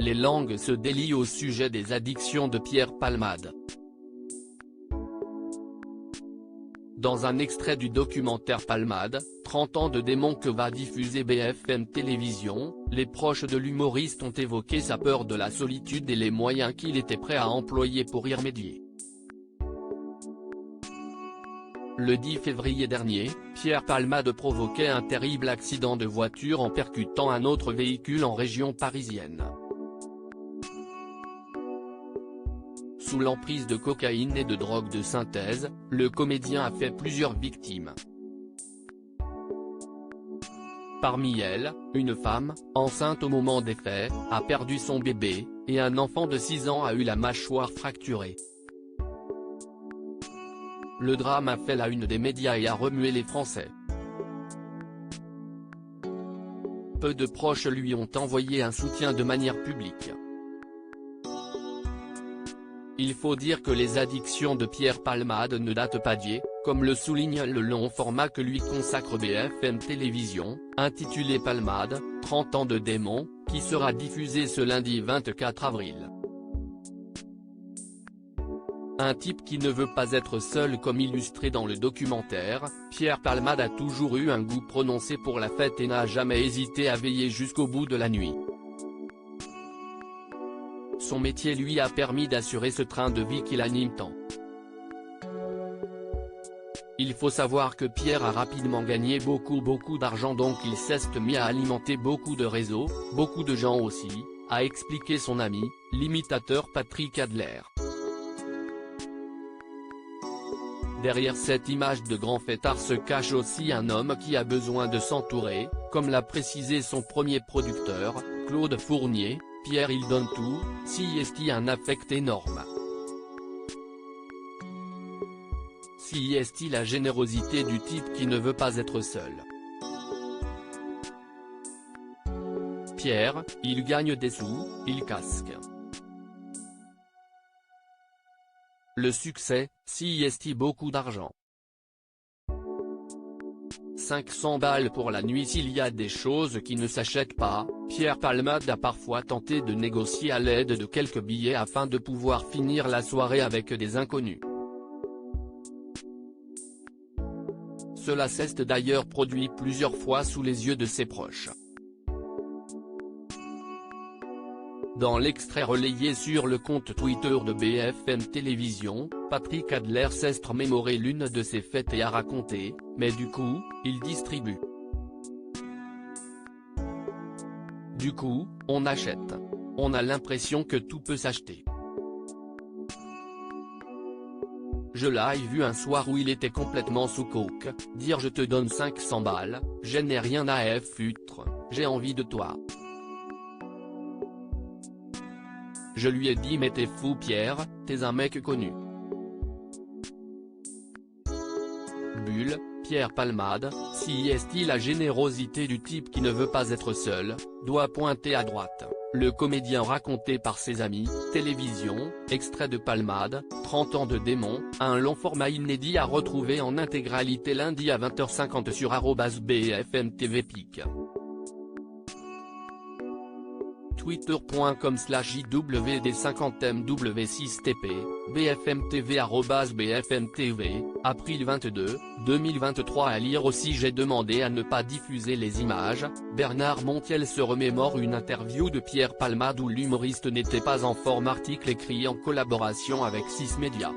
les langues se délient au sujet des addictions de Pierre Palmade. Dans un extrait du documentaire Palmade, 30 ans de démon que va diffuser BFM Télévision, les proches de l'humoriste ont évoqué sa peur de la solitude et les moyens qu'il était prêt à employer pour y remédier. Le 10 février dernier, Pierre Palmade provoquait un terrible accident de voiture en percutant un autre véhicule en région parisienne. Sous l'emprise de cocaïne et de drogue de synthèse, le comédien a fait plusieurs victimes. Parmi elles, une femme, enceinte au moment des faits, a perdu son bébé, et un enfant de 6 ans a eu la mâchoire fracturée. Le drame a fait la une des médias et a remué les Français. Peu de proches lui ont envoyé un soutien de manière publique. Il faut dire que les addictions de Pierre Palmade ne datent pas d'hier, comme le souligne le long format que lui consacre BFM Télévision, intitulé Palmade, 30 ans de démon, qui sera diffusé ce lundi 24 avril. Un type qui ne veut pas être seul comme illustré dans le documentaire, Pierre Palmade a toujours eu un goût prononcé pour la fête et n'a jamais hésité à veiller jusqu'au bout de la nuit. Son métier lui a permis d'assurer ce train de vie qu'il anime tant. Il faut savoir que Pierre a rapidement gagné beaucoup d'argent, donc il s'est mis à alimenter beaucoup de réseaux, beaucoup de gens aussi, a expliqué son ami, l'imitateur Patrick Adler. Derrière cette image de grand fêtard se cache aussi un homme qui a besoin de s'entourer, comme l'a précisé son premier producteur, Claude Fournier. Pierre il donne tout, si est un affect énorme. Si est la générosité du type qui ne veut pas être seul. Pierre, il gagne des sous, il casque. Le succès, si est beaucoup d'argent. 500 balles pour la nuit. S'il y a des choses qui ne s'achètent pas, Pierre Palmade a parfois tenté de négocier à l'aide de quelques billets afin de pouvoir finir la soirée avec des inconnus. Cela s'est d'ailleurs produit plusieurs fois sous les yeux de ses proches. Dans l'extrait relayé sur le compte Twitter de BFM Télévision, Patrick Adler s'est remémoré l'une de ses fêtes et a raconté, mais du coup, il distribue. Du coup, on achète. On a l'impression que tout peut s'acheter. Je l'ai vu un soir où il était complètement sous coke, dire je te donne 500 balles, je n'ai rien à foutre, j'ai envie de toi. Je lui ai dit mais t'es fou Pierre, t'es un mec connu. Bulle, Pierre Palmade, si est la générosité du type qui ne veut pas être seul, doit pointer à droite. Le comédien raconté par ses amis, Télévision, extrait de Palmade, 30 ans de démon, un long format inédit à retrouver en intégralité lundi à 20h50 sur @BFM TV Pic. twitter.com/JWD50MW6TP, BFMTV @BFMTV, avril 22, 2023. À lire aussi j'ai demandé à ne pas diffuser les images, Bernard Montiel se remémore une interview de Pierre Palmade où l'humoriste n'était pas en forme. Article écrit en collaboration avec 6 Médias.